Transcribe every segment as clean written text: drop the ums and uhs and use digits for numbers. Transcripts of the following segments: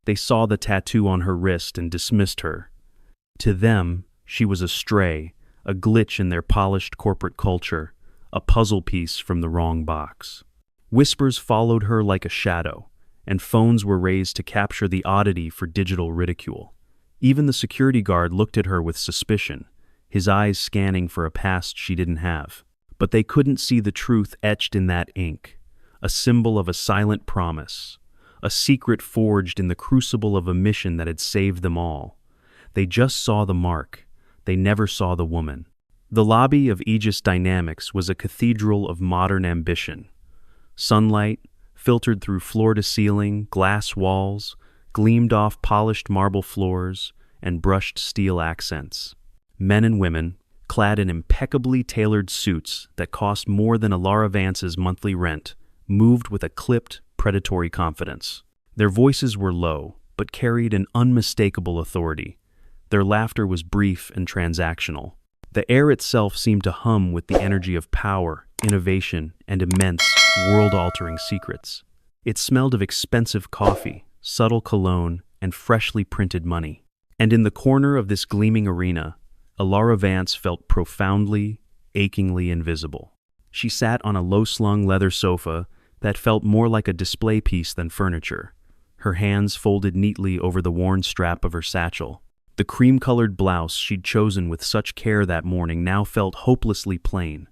They saw the tattoo on her wrist and dismissed her. To them, she was a stray, a glitch in their polished corporate culture, a puzzle piece from the wrong box. Whispers followed her like a shadow, and phones were raised to capture the oddity for digital ridicule. Even the security guard looked at her with suspicion, his eyes scanning for a past she didn't have. But they couldn't see the truth etched in that ink, a symbol of a silent promise, a secret forged in the crucible of a mission that had saved them all. They just saw the mark. They never saw the woman. The lobby of Aegis Dynamics was a cathedral of modern ambition. Sunlight, filtered through floor-to-ceiling, glass walls, gleamed off polished marble floors and brushed steel accents. Men and women, clad in impeccably tailored suits that cost more than Alara Vance's monthly rent, moved with a clipped, predatory confidence. Their voices were low, but carried an unmistakable authority. Their laughter was brief and transactional. The air itself seemed to hum with the energy of power, innovation, and immense, world-altering secrets. It smelled of expensive coffee, subtle cologne, and freshly printed money. And in the corner of this gleaming arena, Alara Vance felt profoundly, achingly invisible. She sat on a low-slung leather sofa that felt more like a display piece than furniture, her hands folded neatly over the worn strap of her satchel. The cream-colored blouse she'd chosen with such care that morning now felt hopelessly plain,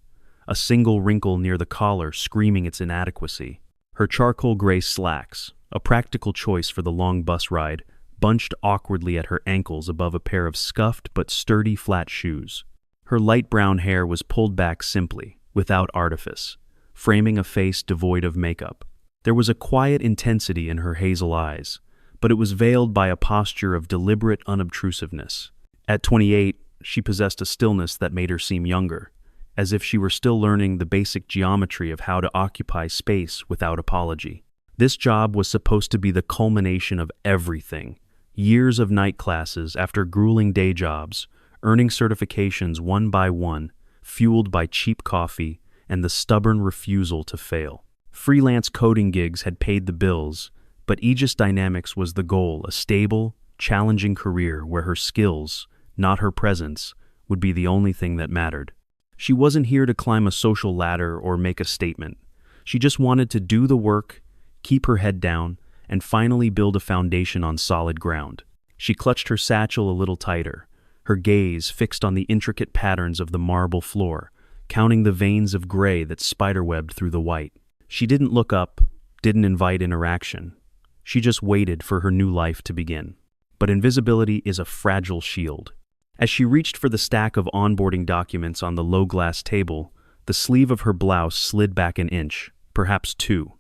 a single wrinkle near the collar screaming its inadequacy. Her charcoal gray slacks, a practical choice for the long bus ride, bunched awkwardly at her ankles above a pair of scuffed but sturdy flat shoes. Her light brown hair was pulled back simply, without artifice, framing a face devoid of makeup. There was a quiet intensity in her hazel eyes, but it was veiled by a posture of deliberate unobtrusiveness. At 28, she possessed a stillness that made her seem younger, as if she were still learning the basic geometry of how to occupy space without apology. This job was supposed to be the culmination of everything. Years of night classes after grueling day jobs, earning certifications one by one, fueled by cheap coffee and the stubborn refusal to fail. Freelance coding gigs had paid the bills, but Aegis Dynamics was the goal, a stable, challenging career where her skills, not her presence, would be the only thing that mattered. She wasn't here to climb a social ladder or make a statement. She just wanted to do the work, keep her head down, and finally build a foundation on solid ground. She clutched her satchel a little tighter, her gaze fixed on the intricate patterns of the marble floor, counting the veins of gray that spiderwebbed through the white. She didn't look up, didn't invite interaction. She just waited for her new life to begin. But invisibility is a fragile shield. As she reached for the stack of onboarding documents on the low-glass table, the sleeve of her blouse slid back an inch, perhaps two.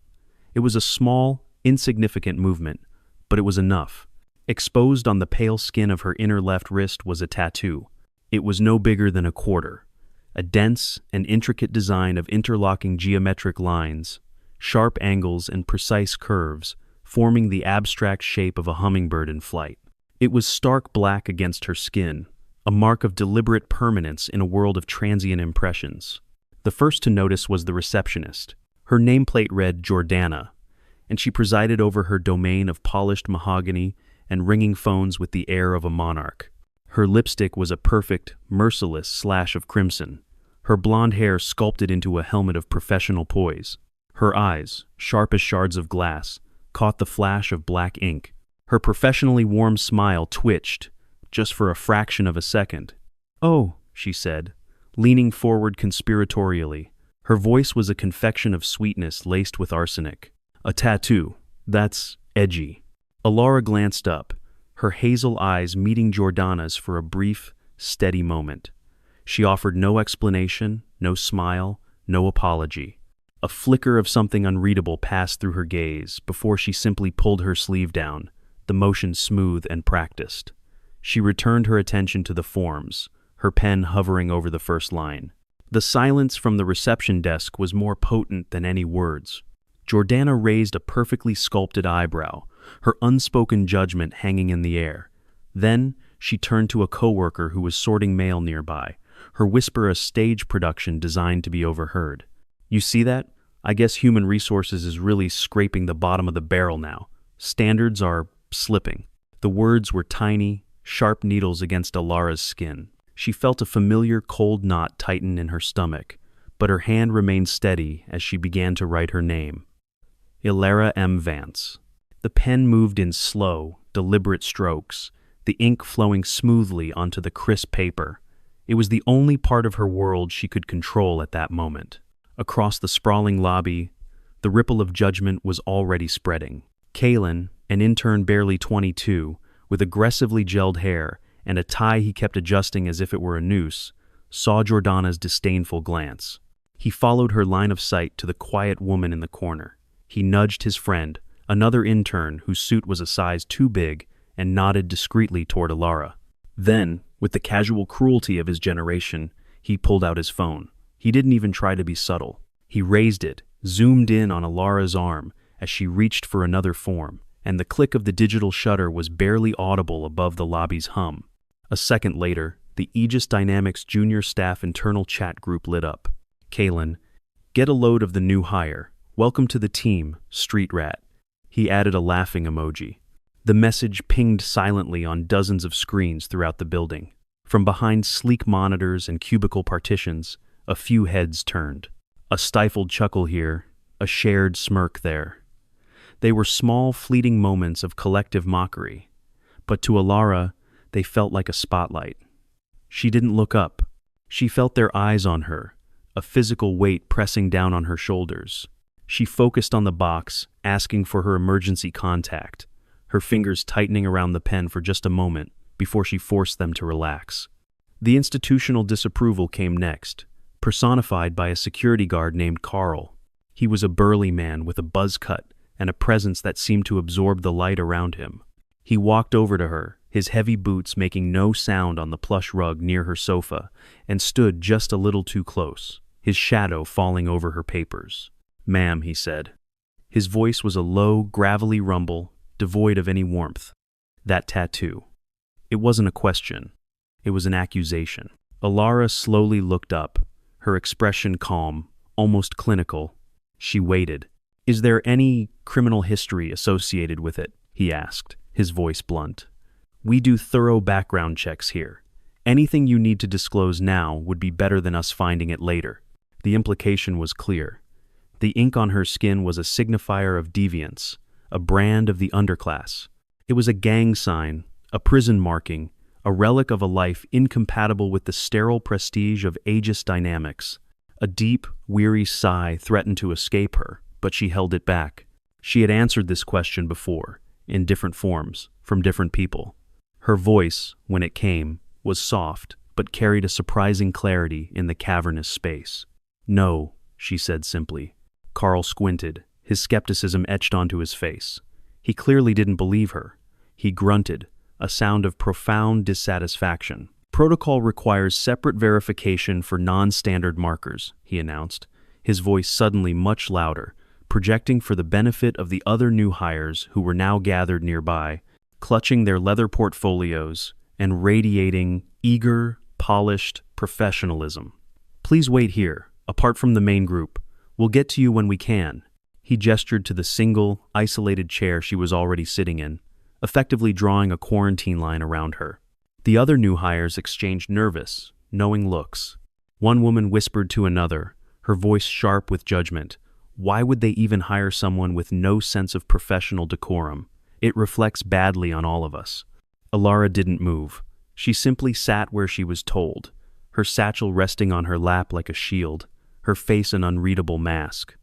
It was a small, insignificant movement, but it was enough. Exposed on the pale skin of her inner left wrist was a tattoo. It was no bigger than a quarter. A dense and intricate design of interlocking geometric lines, sharp angles and precise curves, forming the abstract shape of a hummingbird in flight. It was stark black against her skin, a mark of deliberate permanence in a world of transient impressions. The first to notice was the receptionist. Her nameplate read Jordana, and she presided over her domain of polished mahogany and ringing phones with the air of a monarch. Her lipstick was a perfect, merciless slash of crimson, her blonde hair sculpted into a helmet of professional poise. Her eyes, sharp as shards of glass, caught the flash of black ink. Her professionally warm smile twitched, just for a fraction of a second. "Oh," she said, leaning forward conspiratorially. Her voice was a confection of sweetness laced with arsenic. "A tattoo. That's edgy." Alara glanced up, her hazel eyes meeting Jordana's for a brief, steady moment. She offered no explanation, no smile, no apology. A flicker of something unreadable passed through her gaze before she simply pulled her sleeve down, the motion smooth and practiced. She returned her attention to the forms, her pen hovering over the first line. The silence from the reception desk was more potent than any words. Jordana raised a perfectly sculpted eyebrow, her unspoken judgment hanging in the air. Then she turned to a coworker who was sorting mail nearby, her whisper a stage production designed to be overheard. "You see that? I guess human resources is really scraping the bottom of the barrel now. Standards are slipping. The words were tiny, sharp needles against Alara's skin. She felt a familiar cold knot tighten in her stomach, but her hand remained steady as she began to write her name. Ilara M. Vance. The pen moved in slow, deliberate strokes, the ink flowing smoothly onto the crisp paper. It was the only part of her world she could control at that moment. Across the sprawling lobby, the ripple of judgment was already spreading. Kalen, an intern barely 22, with aggressively gelled hair and a tie he kept adjusting as if it were a noose, saw Jordana's disdainful glance. He followed her line of sight to the quiet woman in the corner. He nudged his friend, another intern whose suit was a size too big, and nodded discreetly toward Alara. Then, with the casual cruelty of his generation, he pulled out his phone. He didn't even try to be subtle. He raised it, zoomed in on Alara's arm as she reached for another form, and the click of the digital shutter was barely audible above the lobby's hum. A second later, the Aegis Dynamics junior staff internal chat group lit up. Kalen, get a load of the new hire. Welcome to the team, street rat. He added a laughing emoji. The message pinged silently on dozens of screens throughout the building. From behind sleek monitors and cubicle partitions, a few heads turned. A stifled chuckle here, a shared smirk there. They were small, fleeting moments of collective mockery, but to Alara, they felt like a spotlight. She didn't look up. She felt their eyes on her, a physical weight pressing down on her shoulders. She focused on the box, asking for her emergency contact, her fingers tightening around the pen for just a moment before she forced them to relax. The institutional disapproval came next, personified by a security guard named Carl. He was a burly man with a buzz cut and a presence that seemed to absorb the light around him. He walked over to her, his heavy boots making no sound on the plush rug near her sofa, and stood just a little too close, his shadow falling over her papers. "Ma'am," he said. His voice was a low, gravelly rumble, devoid of any warmth. That tattoo. It wasn't a question. It was an accusation. Alara slowly looked up, her expression calm, almost clinical. She waited. "Is there any criminal history associated with it?" he asked, his voice blunt. "We do thorough background checks here. Anything you need to disclose now would be better than us finding it later." The implication was clear. The ink on her skin was a signifier of deviance, a brand of the underclass. It was a gang sign, a prison marking, a relic of a life incompatible with the sterile prestige of Aegis Dynamics. A deep, weary sigh threatened to escape her, but she held it back. She had answered this question before, in different forms, from different people. Her voice, when it came, was soft, but carried a surprising clarity in the cavernous space. "No," she said simply. Carl squinted, his skepticism etched onto his face. He clearly didn't believe her. He grunted, a sound of profound dissatisfaction. "Protocol requires separate verification for non-standard markers," he announced, his voice suddenly much louder, projecting for the benefit of the other new hires who were now gathered nearby, clutching their leather portfolios and radiating eager, polished professionalism. "Please wait here, apart from the main group. We'll get to you when we can." He gestured to the single, isolated chair she was already sitting in, effectively drawing a quarantine line around her. The other new hires exchanged nervous, knowing looks. One woman whispered to another, her voice sharp with judgment, "Why would they even hire someone with no sense of professional decorum? It reflects badly on all of us." Alara didn't move. She simply sat where she was told, her satchel resting on her lap like a shield, her face an unreadable mask.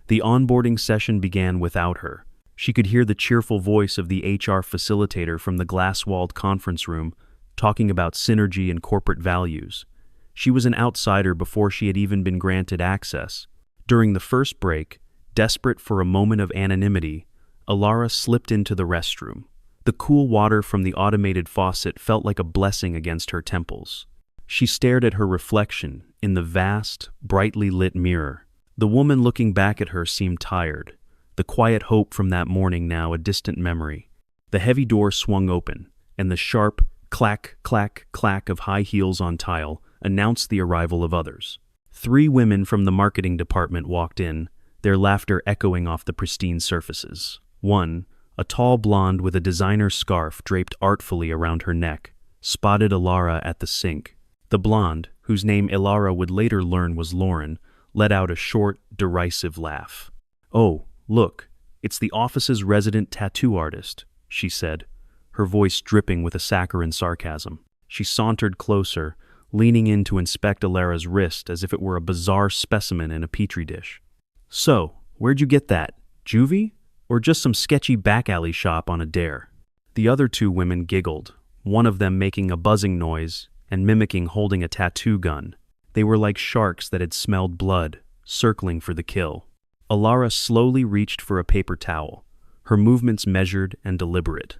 The onboarding session began without her. She could hear the cheerful voice of the HR facilitator from the glass-walled conference room, talking about synergy and corporate values. She was an outsider before she had even been granted access. During the first break, desperate for a moment of anonymity, Alara slipped into the restroom. The cool water from the automated faucet felt like a blessing against her temples. She stared at her reflection in the vast, brightly lit mirror. The woman looking back at her seemed tired, the quiet hope from that morning now a distant memory. The heavy door swung open, and the sharp clack, clack, clack of high heels on tile announced the arrival of others. 3 women from the marketing department walked in, their laughter echoing off the pristine surfaces. One, A tall blonde with a designer scarf draped artfully around her neck spotted Ilara at the sink. The blonde, whose name Ilara would later learn was Lauren, let out a short, derisive laugh. "Oh, look, it's the office's resident tattoo artist," she said, her voice dripping with a saccharine sarcasm. She sauntered closer, leaning in to inspect Ilara's wrist as if it were a bizarre specimen in a petri dish. "So, where'd you get that? Juvie? Or just some sketchy back alley shop on a dare?" The other two women giggled, one of them making a buzzing noise and mimicking holding a tattoo gun. They were like sharks that had smelled blood, circling for the kill. Ilara slowly reached for a paper towel, her movements measured and deliberate.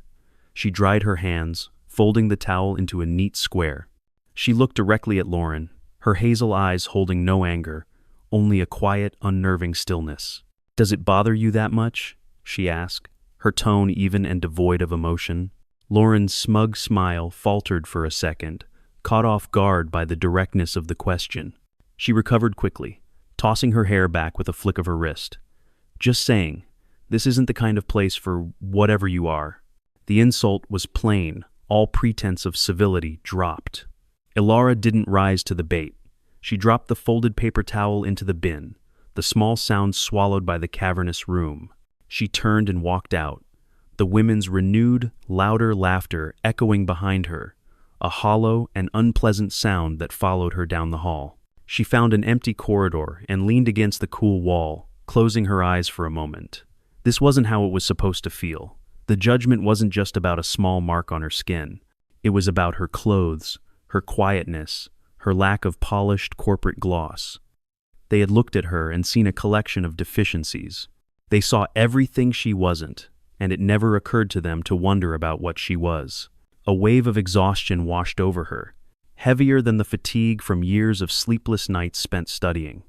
She dried her hands, folding the towel into a neat square. She looked directly at Lauren, her hazel eyes holding no anger, only a quiet, unnerving stillness. "Does it bother you that much?" she asked, her tone even and devoid of emotion. Lauren's smug smile faltered for a second, caught off guard by the directness of the question. She recovered quickly, tossing her hair back with a flick of her wrist. "Just saying, this isn't the kind of place for whatever you are." The insult was plain, all pretense of civility dropped. Ilara didn't rise to the bait. She dropped the folded paper towel into the bin, the small sound swallowed by the cavernous room. She turned and walked out, the women's renewed, louder laughter echoing behind her, a hollow and unpleasant sound that followed her down the hall. She found an empty corridor and leaned against the cool wall, closing her eyes for a moment. This wasn't how it was supposed to feel. The judgment wasn't just about a small mark on her skin. It was about her clothes, her quietness, her lack of polished corporate gloss. They had looked at her and seen a collection of deficiencies. They saw everything she wasn't, and it never occurred to them to wonder about what she was. A wave of exhaustion washed over her, heavier than the fatigue from years of sleepless nights spent studying.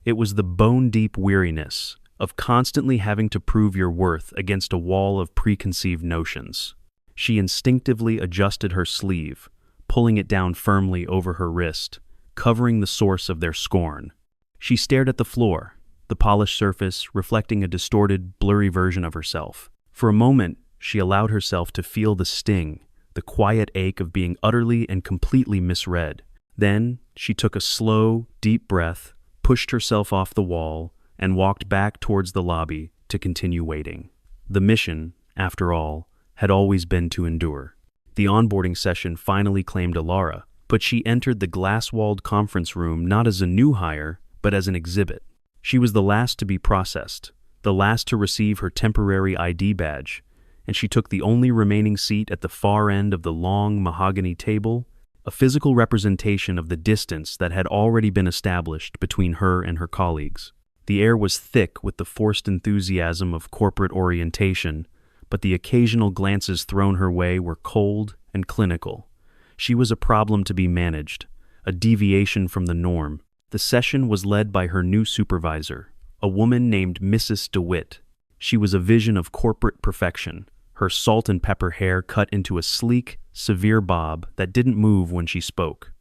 It was the bone-deep weariness of constantly having to prove your worth against a wall of preconceived notions. She instinctively adjusted her sleeve, pulling it down firmly over her wrist, covering the source of their scorn. She stared at the floor, the polished surface reflecting a distorted, blurry version of herself. For a moment, she allowed herself to feel the sting, the quiet ache of being utterly and completely misread. Then, she took a slow, deep breath, pushed herself off the wall, and walked back towards the lobby to continue waiting. The mission, after all, had always been to endure. The onboarding session finally claimed Ilara, but she entered the glass-walled conference room not as a new hire, but as an exhibit. She was the last to be processed, the last to receive her temporary ID badge, and she took the only remaining seat at the far end of the long mahogany table, a physical representation of the distance that had already been established between her and her colleagues. The air was thick with the forced enthusiasm of corporate orientation, but the occasional glances thrown her way were cold and clinical. She was a problem to be managed, a deviation from the norm. The session was led by her new supervisor, a woman named Mrs. DeWitt. She was a vision of corporate perfection, her salt and pepper hair cut into a sleek, severe bob that didn't move when she spoke.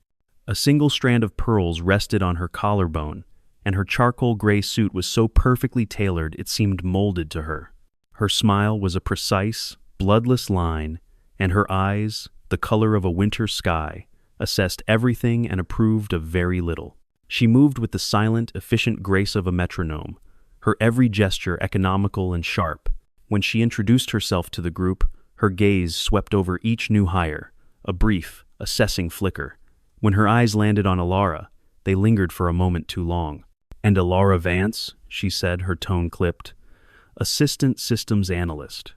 A single strand of pearls rested on her collarbone, and her charcoal gray suit was so perfectly tailored it seemed molded to her. Her smile was a precise, bloodless line, and her eyes, the color of a winter sky, assessed everything and approved of very little. She moved with the silent, efficient grace of a metronome, her every gesture economical and sharp. When she introduced herself to the group, her gaze swept over each new hire, a brief, assessing flicker. When her eyes landed on Ilara, they lingered for a moment too long. "And Ilara Vance," she said, her tone clipped. "Assistant Systems Analyst."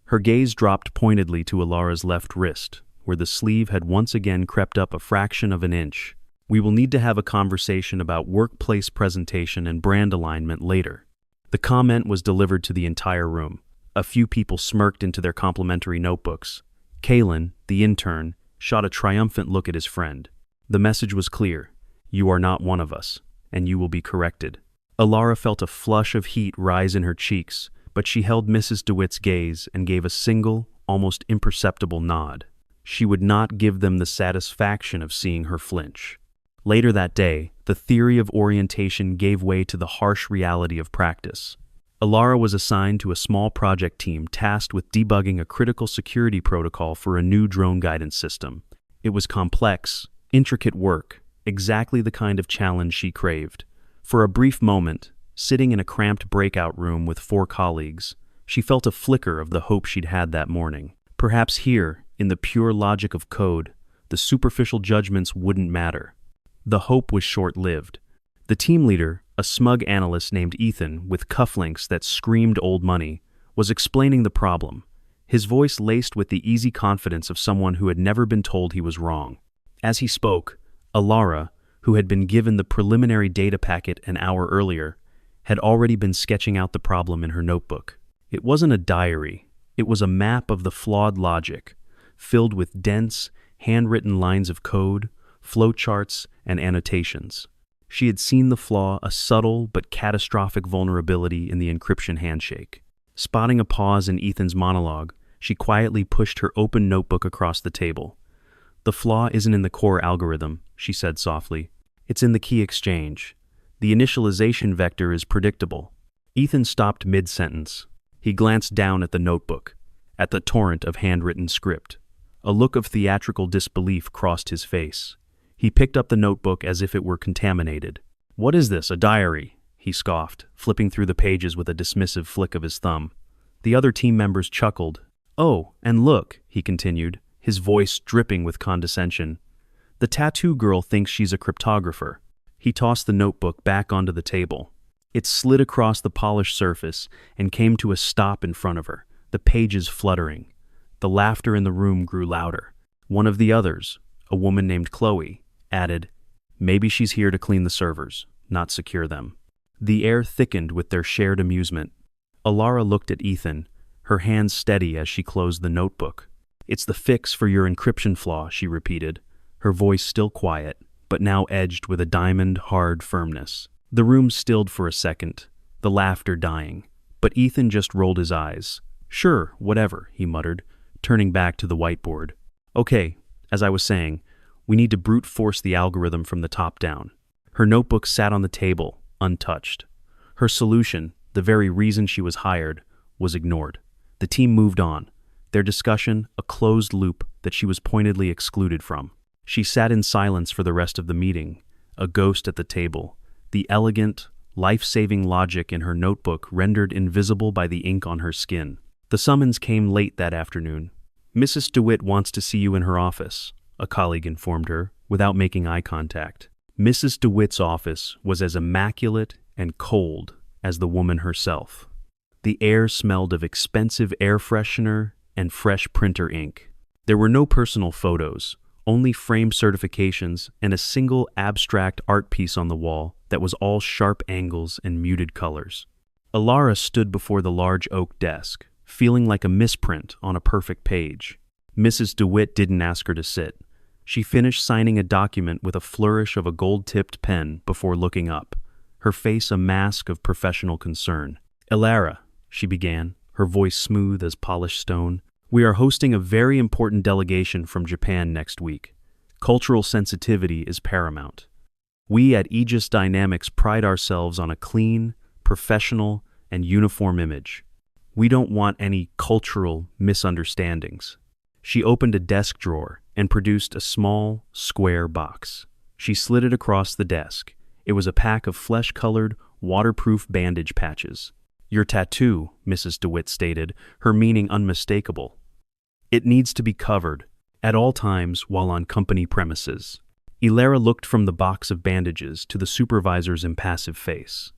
Her gaze dropped pointedly to Ilara's left wrist, where the sleeve had once again crept up a fraction of an inch. "We will need to have a conversation about workplace presentation and brand alignment later." The comment was delivered to the entire room. A few people smirked into their complimentary notebooks. Kalen, the intern, shot a triumphant look at his friend. The message was clear. You are not one of us, and you will be corrected. Ilara felt a flush of heat rise in her cheeks, but she held Mrs. DeWitt's gaze and gave a single, almost imperceptible nod. She would not give them the satisfaction of seeing her flinch. Later that day, the theory of orientation gave way to the harsh reality of practice. Alara was assigned to a small project team tasked with debugging a critical security protocol for a new drone guidance system. It was complex, intricate work, exactly the kind of challenge she craved. For a brief moment, sitting in a cramped breakout room with 4 colleagues, she felt a flicker of the hope she'd had that morning. Perhaps here, in the pure logic of code, the superficial judgments wouldn't matter. The hope was short-lived. The team leader, a smug analyst named Ethan with cufflinks that screamed old money, was explaining the problem, his voice laced with the easy confidence of someone who had never been told he was wrong. As he spoke, Alara, who had been given the preliminary data packet an hour earlier, had already been sketching out the problem in her notebook. It wasn't a diary, it was a map of the flawed logic, filled with dense, handwritten lines of code, flowcharts, and annotations. She had seen the flaw, a subtle but catastrophic vulnerability in the encryption handshake. Spotting a pause in Ethan's monologue, she quietly pushed her open notebook across the table. "The flaw isn't in the core algorithm," she said softly. "It's in the key exchange. The initialization vector is predictable." Ethan stopped mid-sentence. He glanced down at the notebook, at the torrent of handwritten script. A look of theatrical disbelief crossed his face. He picked up the notebook as if it were contaminated. "What is this, a diary?" he scoffed, flipping through the pages with a dismissive flick of his thumb. The other team members chuckled. "Oh, and look," he continued, his voice dripping with condescension. "The tattoo girl thinks she's a cryptographer." He tossed the notebook back onto the table. It slid across the polished surface and came to a stop in front of her, the pages fluttering. The laughter in the room grew louder. One of the others, a woman named Chloe, added, "Maybe she's here to clean the servers, not secure them." The air thickened with their shared amusement. Alara looked at Ethan, her hands steady as she closed the notebook. "It's the fix for your encryption flaw," she repeated, her voice still quiet, but now edged with a diamond-hard firmness. The room stilled for a second, the laughter dying, but Ethan just rolled his eyes. "Sure, whatever," he muttered, turning back to the whiteboard. "Okay, as I was saying, we need to brute force the algorithm from the top down." Her notebook sat on the table, untouched. Her solution, the very reason she was hired, was ignored. The team moved on, their discussion a closed loop that she was pointedly excluded from. She sat in silence for the rest of the meeting, a ghost at the table, the elegant, life-saving logic in her notebook rendered invisible by the ink on her skin. The summons came late that afternoon. "Mrs. DeWitt wants to see you in her office," a colleague informed her, without making eye contact. Mrs. DeWitt's office was as immaculate and cold as the woman herself. The air smelled of expensive air freshener and fresh printer ink. There were no personal photos, only frame certifications and a single abstract art piece on the wall that was all sharp angles and muted colors. Alara stood before the large oak desk, feeling like a misprint on a perfect page. Mrs. DeWitt didn't ask her to sit. She finished signing a document with a flourish of a gold-tipped pen before looking up, her face a mask of professional concern. "Alara," she began, her voice smooth as polished stone, "we are hosting a very important delegation from Japan next week. Cultural sensitivity is paramount. We at Aegis Dynamics pride ourselves on a clean, professional, and uniform image. We don't want any cultural misunderstandings." She opened a desk drawer and produced a small, square box. She slid it across the desk. It was a pack of flesh-colored, waterproof bandage patches. "Your tattoo," Mrs. DeWitt stated, her meaning unmistakable. "It needs to be covered, at all times while on company premises." Alara looked from the box of bandages to the supervisor's impassive face.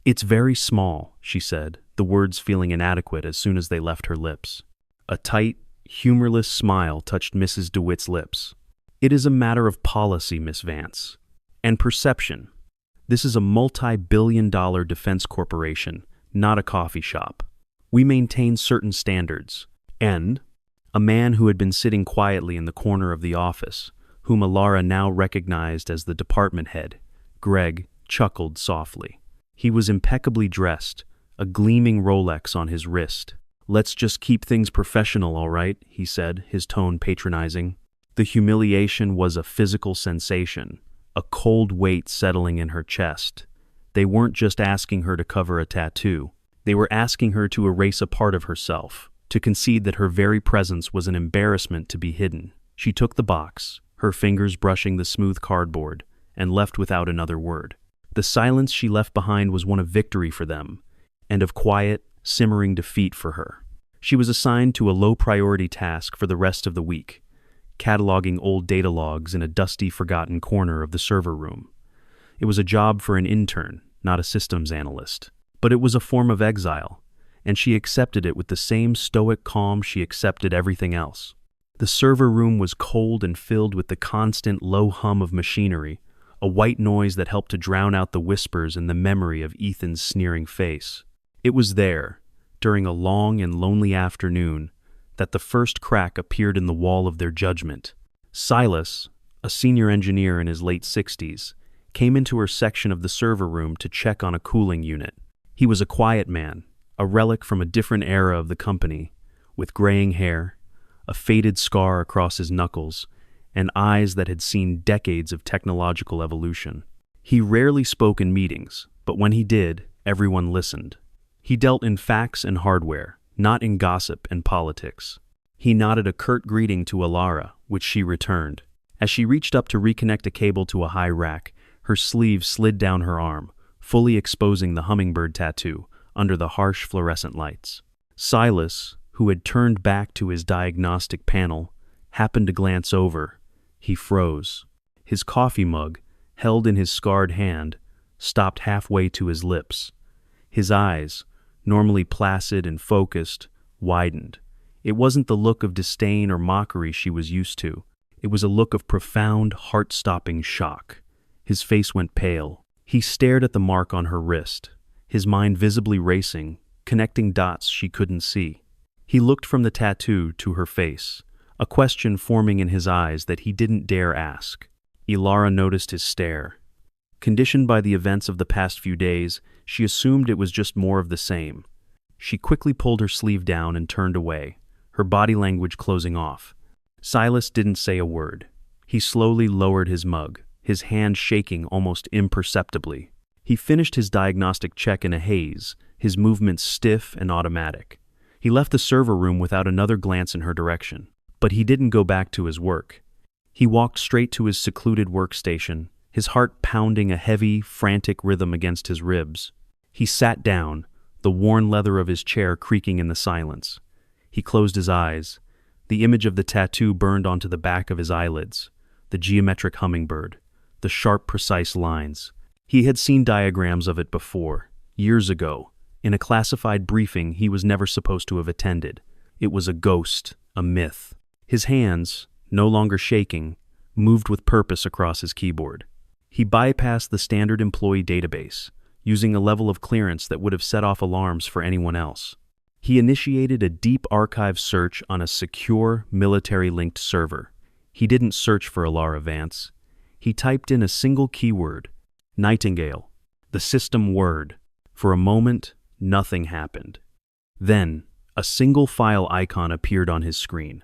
"It's very small," she said, the words feeling inadequate as soon as they left her lips. A tight, humorless smile touched Mrs. DeWitt's lips. "It is a matter of policy, Miss Vance, and perception. This is a multi-billion-dollar defense corporation, not a coffee shop. We maintain certain standards." And a man who had been sitting quietly in the corner of the office, whom Alara now recognized as the department head, Greg, chuckled softly. He was impeccably dressed, a gleaming Rolex on his wrist. "Let's just keep things professional, all right," he said, his tone patronizing. The humiliation was a physical sensation, a cold weight settling in her chest. They weren't just asking her to cover a tattoo. They were asking her to erase a part of herself, to concede that her very presence was an embarrassment to be hidden. She took the box, her fingers brushing the smooth cardboard, and left without another word. The silence she left behind was one of victory for them, and of quiet, simmering defeat for her. She was assigned to a low-priority task for the rest of the week, cataloging old data logs in a dusty, forgotten corner of the server room. It was a job for an intern, not a systems analyst. But it was a form of exile, and she accepted it with the same stoic calm she accepted everything else. The server room was cold and filled with the constant low hum of machinery, a white noise that helped to drown out the whispers and the memory of Ethan's sneering face. It was there, during a long and lonely afternoon, that the first crack appeared in the wall of their judgment. Silas, a senior engineer in his late 60s, came into her section of the server room to check on a cooling unit. He was a quiet man, a relic from a different era of the company, with graying hair, a faded scar across his knuckles, and eyes that had seen decades of technological evolution. He rarely spoke in meetings, but when he did, everyone listened. He dealt in facts and hardware, not in gossip and politics. He nodded a curt greeting to Alara, which she returned. As she reached up to reconnect a cable to a high rack, her sleeve slid down her arm, fully exposing the hummingbird tattoo under the harsh fluorescent lights. Silas, who had turned back to his diagnostic panel, happened to glance over. He froze. His coffee mug, held in his scarred hand, stopped halfway to his lips. His eyes, normally placid and focused, widened. It wasn't the look of disdain or mockery she was used to. It was a look of profound, heart-stopping shock. His face went pale. He stared at the mark on her wrist, his mind visibly racing, connecting dots she couldn't see. He looked from the tattoo to her face, a question forming in his eyes that he didn't dare ask. Ilara noticed his stare. Conditioned by the events of the past few days, she assumed it was just more of the same. She quickly pulled her sleeve down and turned away, her body language closing off. Silas didn't say a word. He slowly lowered his mug, his hand shaking almost imperceptibly. He finished his diagnostic check in a haze, his movements stiff and automatic. He left the server room without another glance in her direction. But he didn't go back to his work. He walked straight to his secluded workstation, his heart pounding a heavy, frantic rhythm against his ribs. He sat down, the worn leather of his chair creaking in the silence. He closed his eyes. The image of the tattoo burned onto the back of his eyelids, the geometric hummingbird, the sharp, precise lines. He had seen diagrams of it before, years ago, in a classified briefing he was never supposed to have attended. It was a ghost, a myth. His hands, no longer shaking, moved with purpose across his keyboard. He bypassed the standard employee database, using a level of clearance that would have set off alarms for anyone else. He initiated a deep archive search on a secure, military-linked server. He didn't search for Alara Vance. He typed in a single keyword, Nightingale, the system word. For a moment, nothing happened. Then, a single file icon appeared on his screen.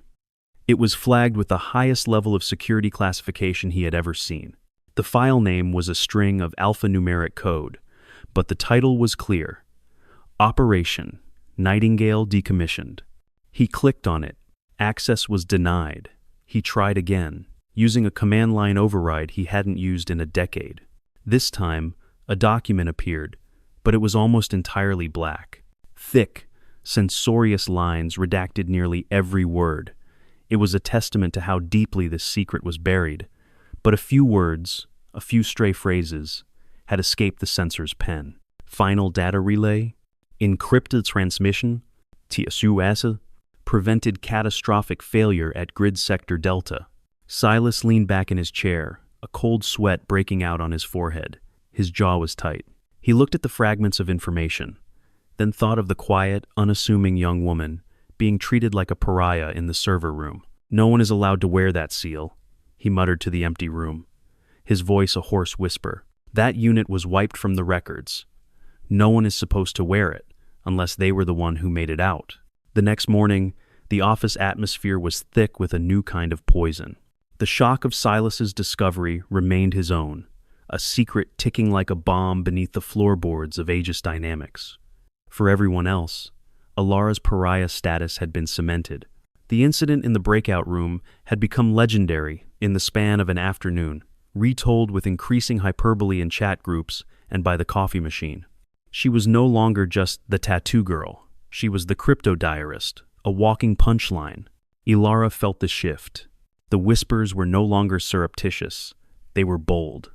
It was flagged with the highest level of security classification he had ever seen. The file name was a string of alphanumeric code, but the title was clear: Operation Nightingale Decommissioned. He clicked on it. Access was denied. He tried again, using a command line override he hadn't used in a decade. This time, a document appeared, but it was almost entirely black. Thick, censorious lines redacted nearly every word. It was a testament to how deeply this secret was buried, but a few words, a few stray phrases, had escaped the censor's pen. Final data relay, encrypted transmission, TSUS, prevented catastrophic failure at grid sector Delta. Silas leaned back in his chair, a cold sweat breaking out on his forehead. His jaw was tight. He looked at the fragments of information, then thought of the quiet, unassuming young woman being treated like a pariah in the server room. No one is allowed to wear that seal, he muttered to the empty room, his voice a hoarse whisper. That unit was wiped from the records. No one is supposed to wear it, unless they were the one who made it out. The next morning, the office atmosphere was thick with a new kind of poison. The shock of Silas's discovery remained his own, a secret ticking like a bomb beneath the floorboards of Aegis Dynamics. For everyone else, Alara's pariah status had been cemented. The incident in the breakout room had become legendary in the span of an afternoon, retold with increasing hyperbole in chat groups and by the coffee machine. She was no longer just the tattoo girl. She was the crypto diarist, a walking punchline. Alara felt the shift. The whispers were no longer surreptitious. They were bold.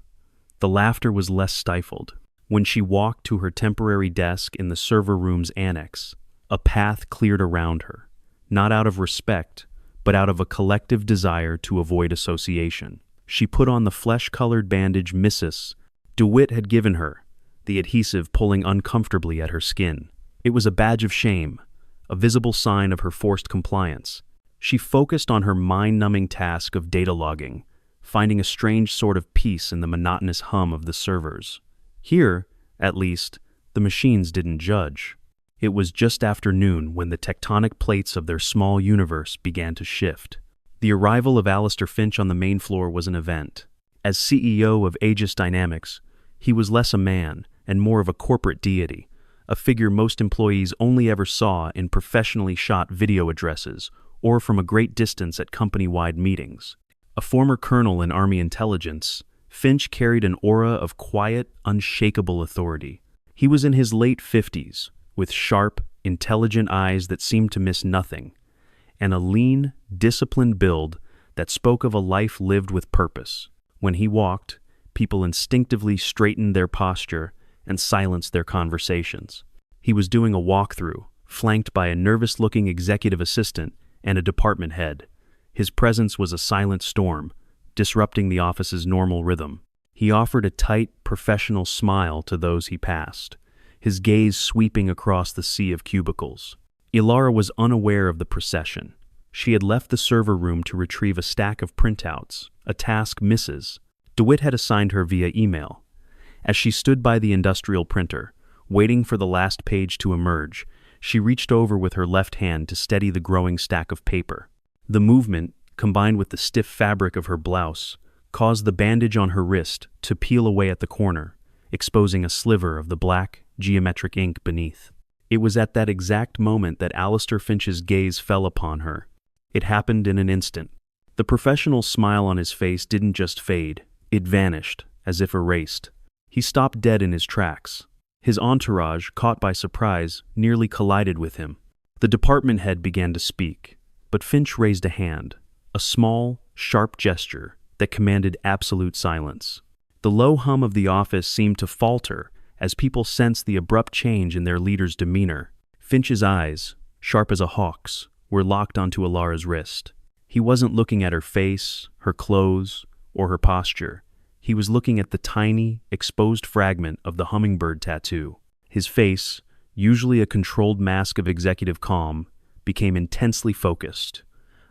The laughter was less stifled. When she walked to her temporary desk in the server room's annex, a path cleared around her, not out of respect, but out of a collective desire to avoid association. She put on the flesh-colored bandage Mrs. DeWitt had given her, the adhesive pulling uncomfortably at her skin. It was a badge of shame, a visible sign of her forced compliance. She focused on her mind-numbing task of data logging, finding a strange sort of peace in the monotonous hum of the servers. Here, at least, the machines didn't judge. It was just after noon when the tectonic plates of their small universe began to shift. The arrival of Alistair Finch on the main floor was an event. As CEO of Aegis Dynamics, he was less a man and more of a corporate deity, a figure most employees only ever saw in professionally shot video addresses or from a great distance at company-wide meetings. A former colonel in Army intelligence, Finch carried an aura of quiet, unshakable authority. He was in his late 50s, with sharp, intelligent eyes that seemed to miss nothing, and a lean, disciplined build that spoke of a life lived with purpose. When he walked, people instinctively straightened their posture and silenced their conversations. He was doing a walkthrough, flanked by a nervous-looking executive assistant and a department head. His presence was a silent storm, disrupting the office's normal rhythm. He offered a tight, professional smile to those he passed, his gaze sweeping across the sea of cubicles. Alara was unaware of the procession. She had left the server room to retrieve a stack of printouts, a task Mrs. DeWitt had assigned her via email. As she stood by the industrial printer, waiting for the last page to emerge, she reached over with her left hand to steady the growing stack of paper. The movement, combined with the stiff fabric of her blouse, caused the bandage on her wrist to peel away at the corner, exposing a sliver of the black, geometric ink beneath. It was at that exact moment that Alistair Finch's gaze fell upon her. It happened in an instant. The professional smile on his face didn't just fade, it vanished, as if erased. He stopped dead in his tracks. His entourage, caught by surprise, nearly collided with him. The department head began to speak, but Finch raised a hand, a small, sharp gesture that commanded absolute silence. The low hum of the office seemed to falter as people sensed the abrupt change in their leader's demeanor. Finch's eyes, sharp as a hawk's, were locked onto Alara's wrist. He wasn't looking at her face, her clothes, or her posture. He was looking at the tiny, exposed fragment of the hummingbird tattoo. His face, usually a controlled mask of executive calm, became intensely focused.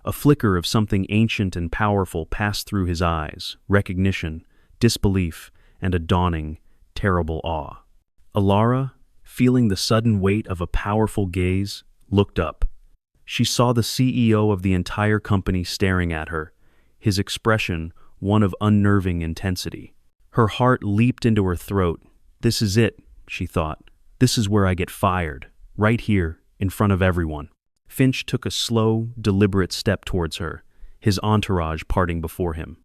A flicker of something ancient and powerful passed through his eyes, recognition, disbelief, and a dawning, terrible awe. Alara, feeling the sudden weight of a powerful gaze, looked up. She saw the CEO of the entire company staring at her, his expression one of unnerving intensity. Her heart leaped into her throat. This is it, she thought. This is where I get fired, right here, in front of everyone. Finch took a slow, deliberate step towards her, his entourage parting before him.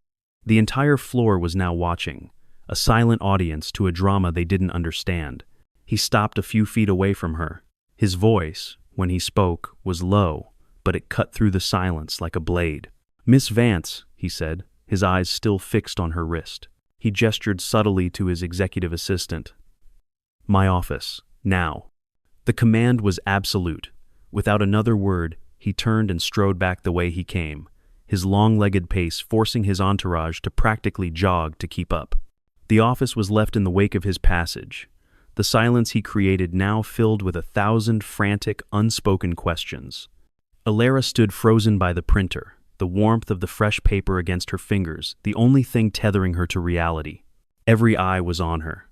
The entire floor was now watching, a silent audience to a drama they didn't understand. He stopped a few feet away from her. His voice, when he spoke, was low, but it cut through the silence like a blade. "Miss Vance," he said, his eyes still fixed on her wrist. He gestured subtly to his executive assistant. "My office, now." The command was absolute. Without another word, he turned and strode back the way he came, his long-legged pace forcing his entourage to practically jog to keep up. The office was left in the wake of his passage. The silence he created now filled with 1,000 frantic, unspoken questions. Alara stood frozen by the printer, the warmth of the fresh paper against her fingers, the only thing tethering her to reality. Every eye was on her.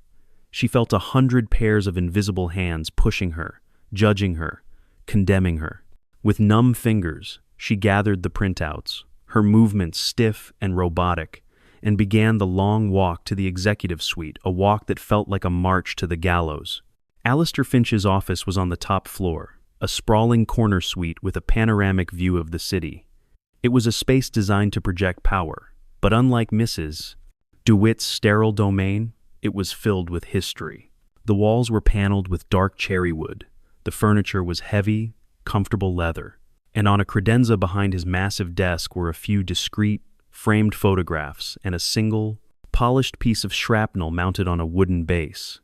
She felt 100 pairs of invisible hands pushing her, judging her, condemning her. With numb fingers, she gathered the printouts, her movements stiff and robotic, and began the long walk to the executive suite, a walk that felt like a march to the gallows. Alistair Finch's office was on the top floor, a sprawling corner suite with a panoramic view of the city. It was a space designed to project power, but unlike Mrs. DeWitt's sterile domain, it was filled with history. The walls were paneled with dark cherry wood, the furniture was heavy, comfortable leather, and on a credenza behind his massive desk were a few discreet, framed photographs and a single, polished piece of shrapnel mounted on a wooden base.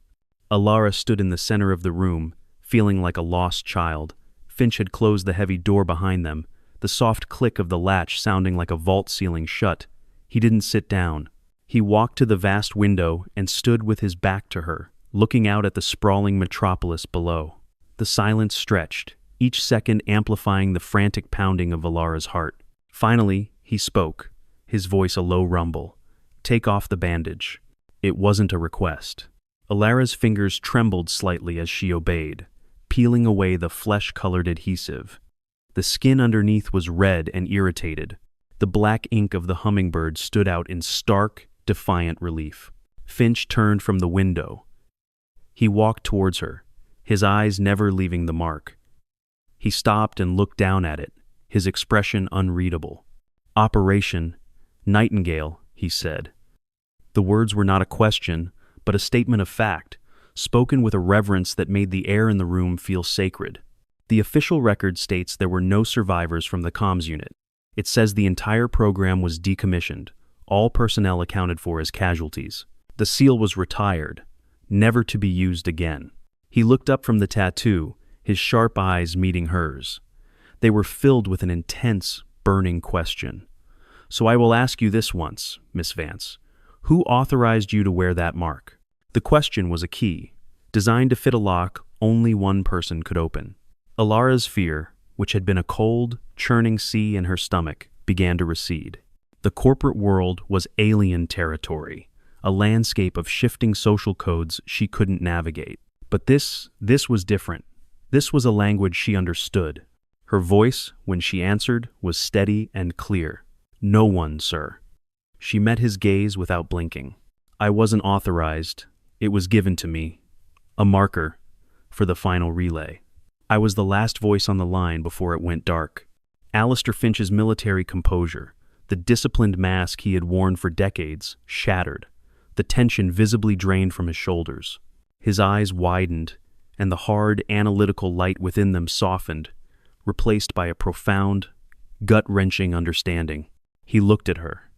Alara stood in the center of the room, feeling like a lost child. Finch had closed the heavy door behind them, the soft click of the latch sounding like a vault ceiling shut. He didn't sit down. He walked to the vast window and stood with his back to her, looking out at the sprawling metropolis below. The silence stretched, each second amplifying the frantic pounding of Alara's heart. Finally, he spoke, his voice a low rumble. "Take off the bandage." It wasn't a request. Alara's fingers trembled slightly as she obeyed, peeling away the flesh-colored adhesive. The skin underneath was red and irritated. The black ink of the hummingbird stood out in stark, defiant relief. Finch turned from the window. He walked towards her, his eyes never leaving the mark. He stopped and looked down at it, his expression unreadable. "Operation Nightingale," he said. The words were not a question, but a statement of fact, spoken with a reverence that made the air in the room feel sacred. The official record states there were no survivors from the comms unit. It says the entire program was decommissioned, all personnel accounted for as casualties. The seal was retired, never to be used again. He looked up from the tattoo, his sharp eyes meeting hers. They were filled with an intense, burning question. "So I will ask you this once, Miss Vance. Who authorized you to wear that mark?" The question was a key. Designed to fit a lock only one person could open. Alara's fear, which had been a cold, churning sea in her stomach, began to recede. The corporate world was alien territory, a landscape of shifting social codes she couldn't navigate. But this was different. This was a language she understood. Her voice, when she answered, was steady and clear. "No one, sir." She met his gaze without blinking. "I wasn't authorized. It was given to me. A marker for the final relay." I was the last voice on the line before it went dark. Alistair Finch's military composure, the disciplined mask he had worn for decades, shattered. The tension visibly drained from his shoulders. His eyes widened, and the hard, analytical light within them softened, replaced by a profound, gut-wrenching understanding. He looked at her,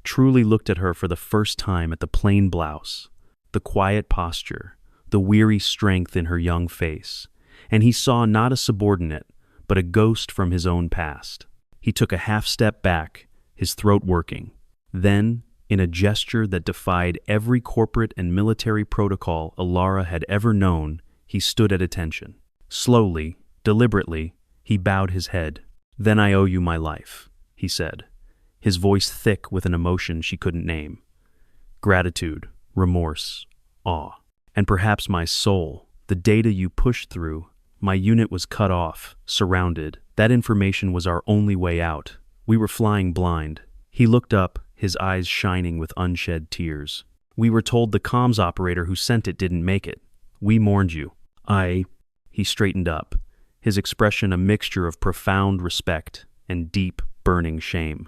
truly looked at her for the first time at the plain blouse, the quiet posture, the weary strength in her young face, and he saw not a subordinate, but a ghost from his own past. He took a half-step back, his throat working. Then, in a gesture that defied every corporate and military protocol Alara had ever known, he stood at attention. Slowly, deliberately, he bowed his head. "Then I owe you my life," he said, his voice thick with an emotion she couldn't name. "Gratitude, remorse, awe, and perhaps my soul, the data you pushed through. My unit was cut off, surrounded. That information was our only way out. We were flying blind." He looked up, his eyes shining with unshed tears. "We were told the comms operator who sent it didn't make it. We mourned you." He straightened up, his expression a mixture of profound respect and deep, burning shame.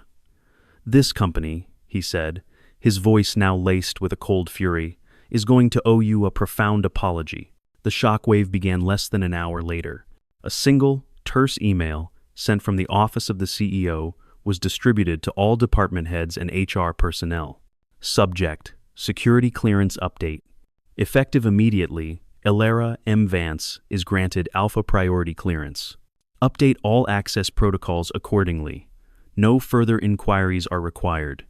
"This company," he said, his voice now laced with a cold fury, "is going to owe you a profound apology." The shockwave began less than an hour later. A single, terse email, sent from the office of the CEO, was distributed to all department heads and HR personnel. Subject: Security Clearance Update. Effective immediately, Alara M. Vance is granted Alpha Priority Clearance. Update all access protocols accordingly. No further inquiries are required.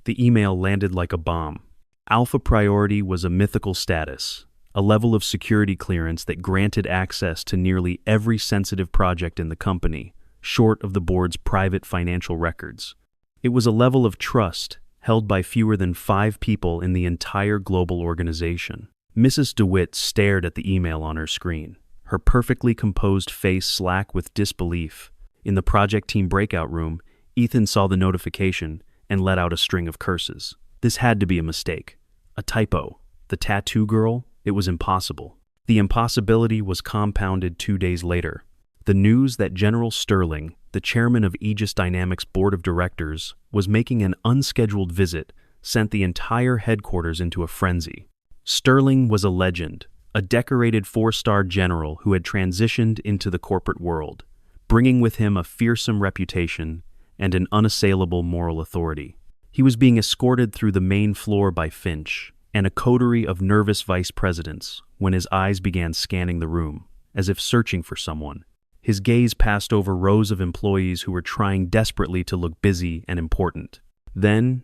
The email landed like a bomb. Alpha Priority was a mythical status, a level of security clearance that granted access to nearly every sensitive project in the company, short of the board's private financial records. It was a level of trust held by fewer than 5 people in the entire global organization. Mrs. DeWitt stared at the email on her screen, her perfectly composed face slack with disbelief. In the project team breakout room, Ethan saw the notification and let out a string of curses. This had to be a mistake. A typo. The tattoo girl? It was impossible. The impossibility was compounded 2 days later. The news that General Sterling, the chairman of Aegis Dynamics' board of directors, was making an unscheduled visit sent the entire headquarters into a frenzy. Sterling was a legend, a decorated 4-star general who had transitioned into the corporate world, bringing with him a fearsome reputation and an unassailable moral authority. He was being escorted through the main floor by Finch and a coterie of nervous vice presidents when his eyes began scanning the room, as if searching for someone. His gaze passed over rows of employees who were trying desperately to look busy and important. Then,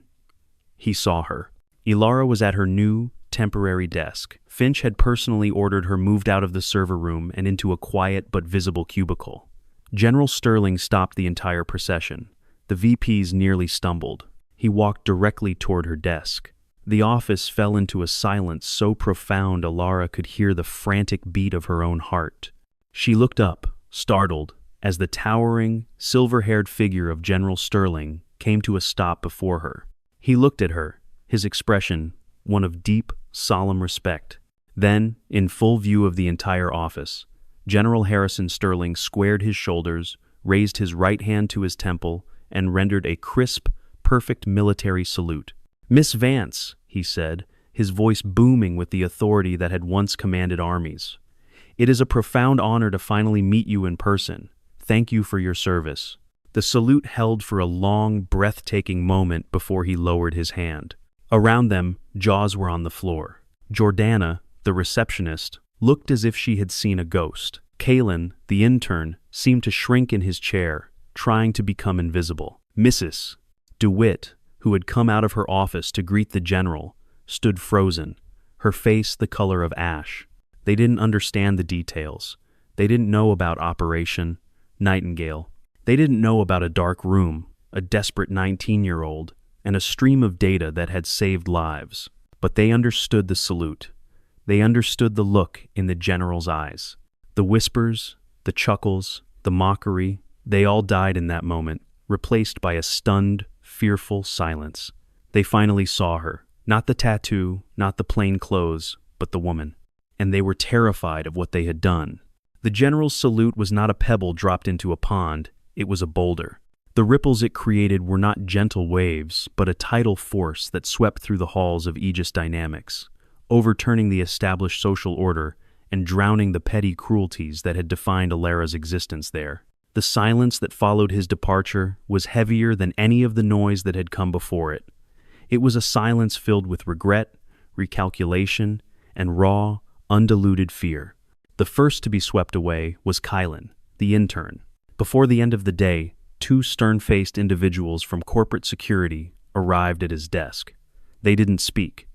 he saw her. Ilara was at her new, temporary desk. Finch had personally ordered her moved out of the server room and into a quiet but visible cubicle. General Sterling stopped the entire procession. The VPs nearly stumbled. He walked directly toward her desk. The office fell into a silence so profound Ilara could hear the frantic beat of her own heart. She looked up, startled, as the towering, silver-haired figure of General Sterling came to a stop before her. He looked at her, his expression one of deep, solemn respect. Then, in full view of the entire office, General Harrison Sterling squared his shoulders, raised his right hand to his temple, and rendered a crisp, perfect military salute. "Miss Vance," he said, his voice booming with the authority that had once commanded armies. "It is a profound honor to finally meet you in person. Thank you for your service." The salute held for a long, breathtaking moment before he lowered his hand. Around them, jaws were on the floor. Jordana, the receptionist, looked as if she had seen a ghost. Kalen, the intern, seemed to shrink in his chair, trying to become invisible. Mrs. DeWitt, who had come out of her office to greet the general, stood frozen, her face the color of ash. They didn't understand the details. They didn't know about Operation Nightingale. They didn't know about a dark room, a desperate 19-year-old, and a stream of data that had saved lives. But they understood the salute. They understood the look in the general's eyes. The whispers, the chuckles, the mockery, they all died in that moment, replaced by a stunned, fearful silence. They finally saw her. Not the tattoo, not the plain clothes, but the woman. And they were terrified of what they had done. The general's salute was not a pebble dropped into a pond, it was a boulder. The ripples it created were not gentle waves, but a tidal force that swept through the halls of Aegis Dynamics, overturning the established social order and drowning the petty cruelties that had defined Ilara's existence there. The silence that followed his departure was heavier than any of the noise that had come before it. It was a silence filled with regret, recalculation, and raw, undiluted fear. The first to be swept away was Kylan, the intern. Before the end of the day, 2 stern-faced individuals from corporate security arrived at his desk. They didn't speak.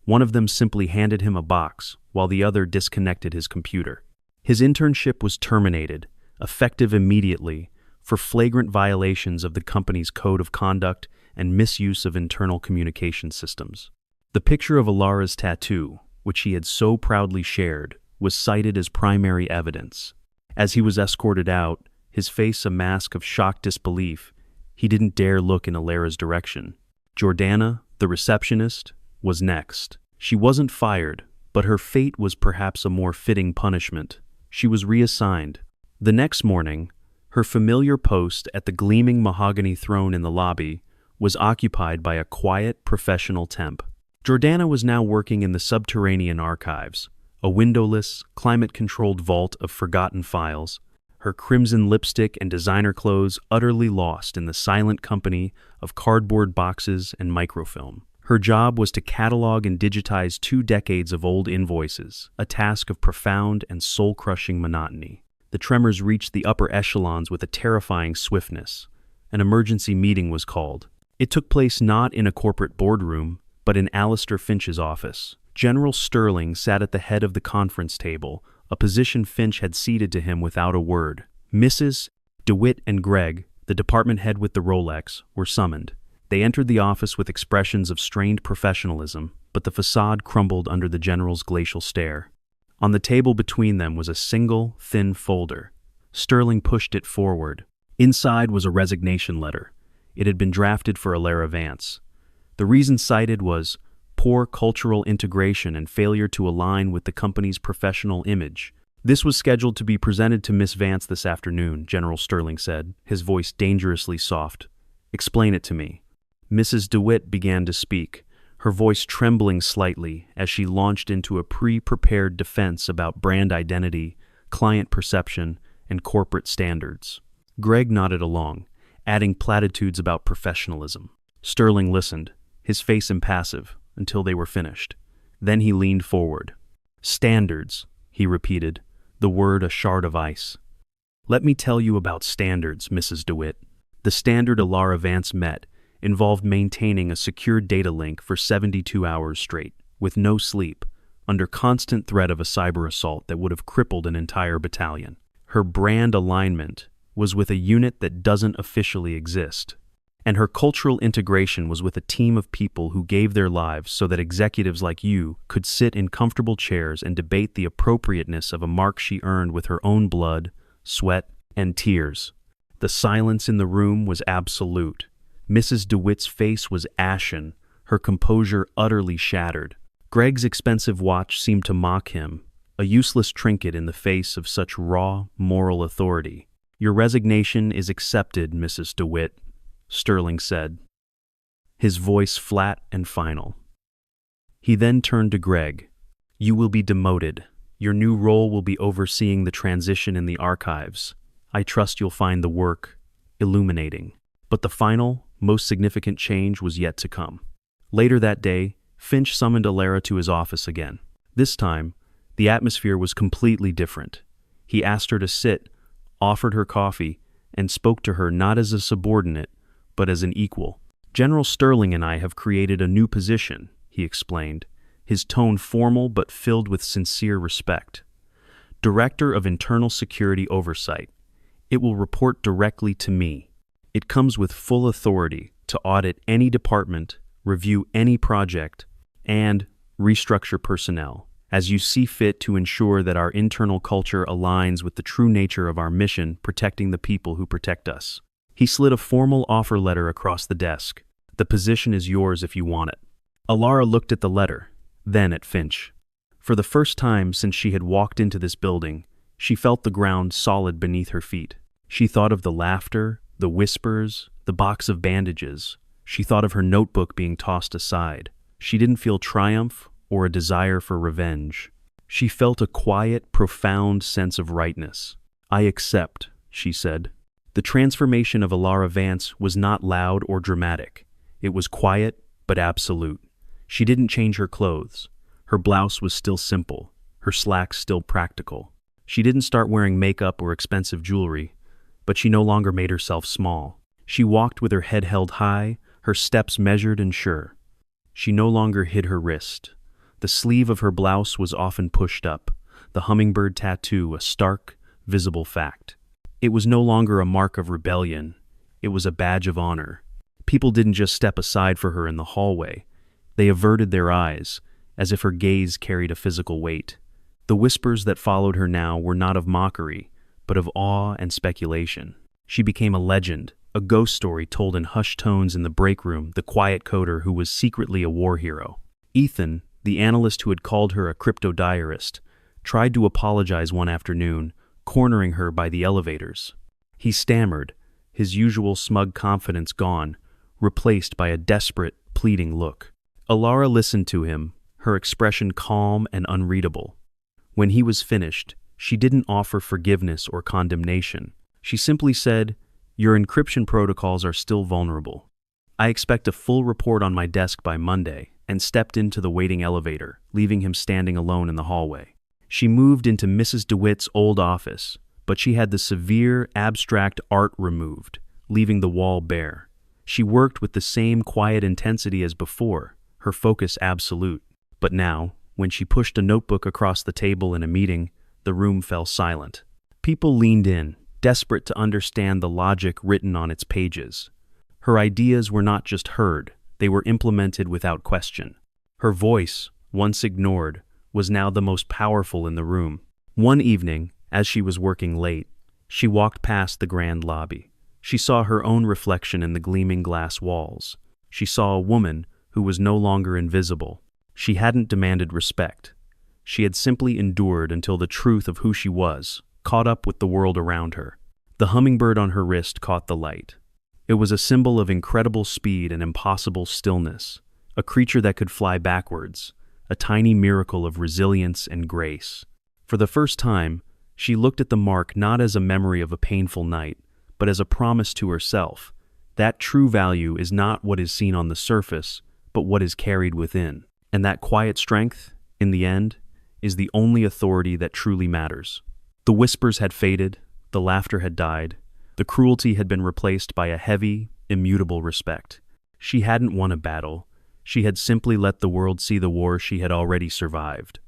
One of them simply handed him a box, while the other disconnected his computer. His internship was terminated, effective immediately, for flagrant violations of the company's code of conduct and misuse of internal communication systems. The picture of Ilara's tattoo, which he had so proudly shared, was cited as primary evidence. As he was escorted out, his face a mask of shocked disbelief, he didn't dare look in Ilara's direction. Jordana, the receptionist, was next. She wasn't fired, but her fate was perhaps a more fitting punishment. She was reassigned. The next morning, her familiar post at the gleaming mahogany throne in the lobby was occupied by a quiet, professional temp. Jordana was now working in the subterranean archives, a windowless, climate-controlled vault of forgotten files, her crimson lipstick and designer clothes utterly lost in the silent company of cardboard boxes and microfilm. Her job was to catalog and digitize 2 decades of old invoices, a task of profound and soul-crushing monotony. The tremors reached the upper echelons with a terrifying swiftness. An emergency meeting was called. It took place not in a corporate boardroom, but in Alistair Finch's office. General Sterling sat at the head of the conference table, a position Finch had ceded to him without a word. Mrs. DeWitt and Greg, the department head with the Rolex, were summoned. They entered the office with expressions of strained professionalism, but the facade crumbled under the general's glacial stare. On the table between them was a single, thin folder. Sterling pushed it forward. Inside was a resignation letter. It had been drafted for Ilara Vance. The reason cited was poor cultural integration and failure to align with the company's professional image. This was scheduled to be presented to Miss Vance this afternoon, General Sterling said, his voice dangerously soft. Explain it to me. Mrs. DeWitt began to speak, her voice trembling slightly as she launched into a pre-prepared defense about brand identity, client perception, and corporate standards. Greg nodded along, adding platitudes about professionalism. Sterling listened, his face impassive, until they were finished. Then he leaned forward. Standards, he repeated, the word a shard of ice. Let me tell you about standards, Mrs. DeWitt. The standard Alara Vance met involved maintaining a secure data link for 72 hours straight, with no sleep, under constant threat of a cyber assault that would have crippled an entire battalion. Her brand alignment was with a unit that doesn't officially exist, and her cultural integration was with a team of people who gave their lives so that executives like you could sit in comfortable chairs and debate the appropriateness of a mark she earned with her own blood, sweat, and tears. The silence in the room was absolute. Mrs. DeWitt's face was ashen, her composure utterly shattered. Greg's expensive watch seemed to mock him, a useless trinket in the face of such raw, moral authority. Your resignation is accepted, Mrs. DeWitt, Sterling said, his voice flat and final. He then turned to Greg. You will be demoted. Your new role will be overseeing the transition in the archives. I trust you'll find the work illuminating. But the final, most significant change was yet to come. Later that day, Finch summoned Alara to his office again. This time, the atmosphere was completely different. He asked her to sit, offered her coffee, and spoke to her not as a subordinate, but as an equal. General Sterling and I have created a new position, he explained, his tone formal but filled with sincere respect. Director of Internal Security Oversight. It will report directly to me. It comes with full authority to audit any department, review any project, and restructure personnel, as you see fit to ensure that our internal culture aligns with the true nature of our mission, protecting the people who protect us. He slid a formal offer letter across the desk. The position is yours if you want it. Alara looked at the letter, then at Finch. For the first time since she had walked into this building, she felt the ground solid beneath her feet. She thought of the laughter, the whispers, the box of bandages. She thought of her notebook being tossed aside. She didn't feel triumph or a desire for revenge. She felt a quiet, profound sense of rightness. I accept, she said. The transformation of Alara Vance was not loud or dramatic. It was quiet, but absolute. She didn't change her clothes. Her blouse was still simple, her slacks still practical. She didn't start wearing makeup or expensive jewelry, but she no longer made herself small. She walked with her head held high, her steps measured and sure. She no longer hid her wrist. The sleeve of her blouse was often pushed up, the hummingbird tattoo a stark, visible fact. It was no longer a mark of rebellion. It was a badge of honor. People didn't just step aside for her in the hallway. They averted their eyes, as if her gaze carried a physical weight. The whispers that followed her now were not of mockery, but of awe and speculation. She became a legend, a ghost story told in hushed tones in the break room, the quiet coder who was secretly a war hero. Ethan, the analyst who had called her a crypto diarist, tried to apologize one afternoon, cornering her by the elevators. He stammered, his usual smug confidence gone, replaced by a desperate, pleading look. Alara listened to him, her expression calm and unreadable. When he was finished, she didn't offer forgiveness or condemnation. She simply said, "Your encryption protocols are still vulnerable. I expect a full report on my desk by Monday," and stepped into the waiting elevator, leaving him standing alone in the hallway. She moved into Mrs. DeWitt's old office, but she had the severe, abstract art removed, leaving the wall bare. She worked with the same quiet intensity as before, her focus absolute. But now, when she pushed a notebook across the table in a meeting, the room fell silent. People leaned in, desperate to understand the logic written on its pages. Her ideas were not just heard, they were implemented without question. Her voice, once ignored, was now the most powerful in the room. One evening, as she was working late, she walked past the grand lobby. She saw her own reflection in the gleaming glass walls. She saw a woman who was no longer invisible, She hadn't demanded respect. She had simply endured until the truth of who she was caught up with the world around her. The hummingbird on her wrist caught the light. It was a symbol of incredible speed and impossible stillness, a creature that could fly backwards, a tiny miracle of resilience and grace. For the first time, she looked at the mark not as a memory of a painful night, but as a promise to herself that true value is not what is seen on the surface, but what is carried within. And that quiet strength, in the end, is the only authority that truly matters. The whispers had faded, the laughter had died, the cruelty had been replaced by a heavy, immutable respect. She hadn't won a battle. She had simply let the world see the war she had already survived.